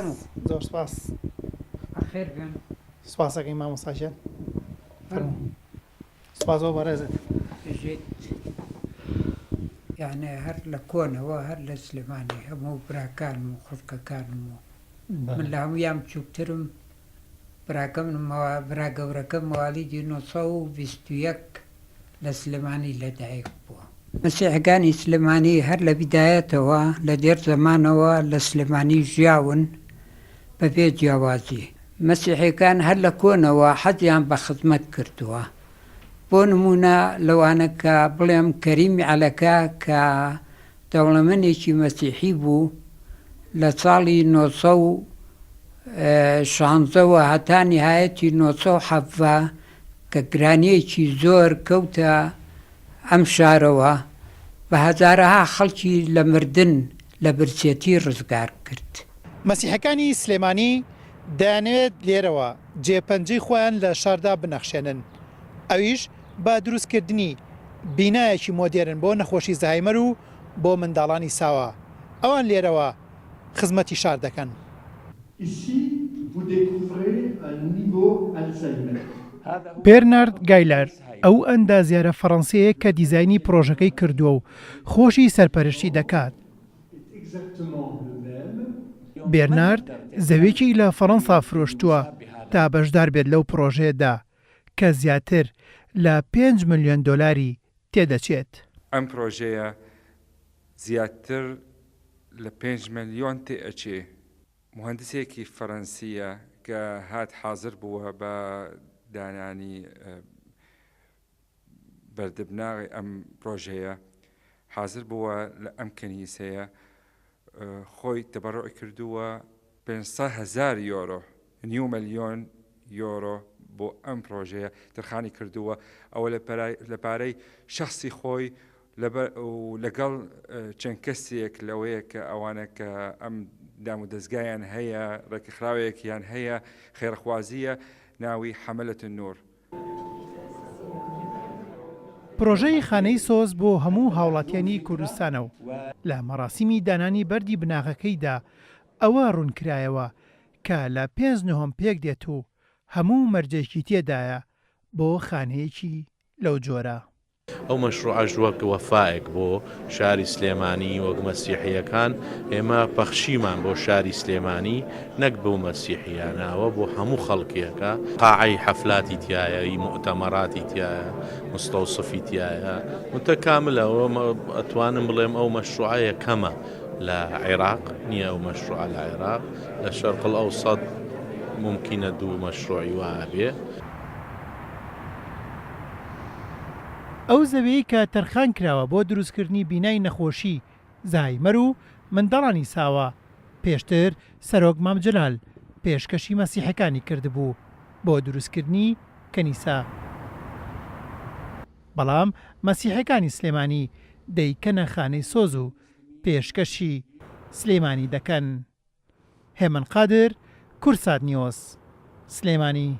فەرموو. زۆر سپاس. خێر بێن. سپاسەکەی مامۆستاژێن. سپاسەوە بەڕێزت. یعنی هەر لە کۆنەوە هەر لە سلێمانی هەموو براکانم و خوشکەکانم و من لە هەمویان بچووکترم. برا گەورەکەم موالیدی 1921 لە سلێمانی لەدایک بووە. مەسیحەکانی سلێمانی هەر لە بیدایەتەوە لە دێر زەمانەوە لە سلێمانی ژیاون بەبێ جیاوازی. مەسیحیەکان هەر لە کۆنەوە حەزیان بە خزمەت کردووە. بۆ نمونە لەوانە کە بڵێم کەریمی عەلەکە کە دەوڵەمەندێکی مەسیحی بوو لە ساڵی 1916ەوە هەتا نیهایەتی 1970 کە گرانیەکی زۆر کەوتە ئەم شارەوە بە هەزارەها خەڵکی لە مردن لە برسێتی ڕزگار کرد. مەسیحەکانی سلێمانی دەیانەوێت لێرەوە جێپەنجەی خۆیان لە شاردا بنەخشێنن. ئەویش با دروستکردنی بینایەکی مۆدێرن بۆ نەخۆشی زایمەر و بۆ منداڵانی ساوە. ئەوان لێرەوە خزمەتی شار دەکەن. بێرنارد گایلەر ئەو ئەندازیارە فەڕەنسیەیە کە دیزاینی پرۆژەکەی کردووە و خۆشی سەرپەرشتی دەکات. بێرنارد زەوێکی لە فەڕەنسا فرۆشتووە تا بەشدار بێت لەو پرۆژەیەدا کە زیاتر لە 5 ملیۆن دۆلاری تێدەچێت. ئەم پرۆژەیە زیاتر لە 5 ملیۆن تێئەچێ. مهندسێکی فەڕەنسیە کە هات حاضر بووە بە دانانی بەردەبناغی ئەم پرۆژەیە حاضر بووە لە ئەم کەنیسەیە خۆی تەبەڕع کردووە 500,000 یۆرۆ 9 ملیۆن یۆرۆ بۆ ئەم پرۆژەیە ترخانی کردووە. ئەوە لە پارەی شخصی خۆی لەگەڵ چەند کەسێک لەوەیە کە ئەوانە کە ئەم دام و دەستگایان هەیە ڕێکخراوەیەکیان هەیە خێرخوازیە ناوی حەمەلەت نور. پرۆژەی خانەی سۆز بۆ هەموو هاوڵاتیانی کوردستانە و لە مەراسیمی دانانی بەردی بناغەکەیدا ئەوە ڕوونکرایەوە کە لە 5 پێک دێت و هەموو مەرجێکی تێدایە بۆ خانەیەکی لەو جۆرە. ئەو مەشروعە وەک وەفایەک بۆ شاری سلێمانی وەک مەسیحیەکان ئێمە پەخشیمان بۆ شاری سلێمانی نەک بۆ مەسیحیاناوە بۆ هەموو خەڵکیەکە قاعەی حەفلاتی تایە مؤتەمەراتی تایە مستەوسفی تایە متەکاملەوە ئەتوانم بڵێم ئەو مەشروعە یەکەمە لە عێراق نییە ئەو مەشروعە لە عێراق لە شەرق الئەوسەط ممکنە دوو مەشروعی وایە بێ. ئەو زەوەیەی کە تەرخان کراوە بۆ دروستکردنی بینای نەخۆشی زایمەر و منداڵانی ساوە پێشتر سەرۆک مامجلال پێشکەشی مەسیحەکانی کردبوو بۆ دروستکردنی کەنیسا. بەڵام مەسیحەکانی سلێمانی دەیکەنە خانەی سۆز و پێشکەشی سلێمانی دەکەن. هێمن قادر، کورسات نیۆس، سلێمانی.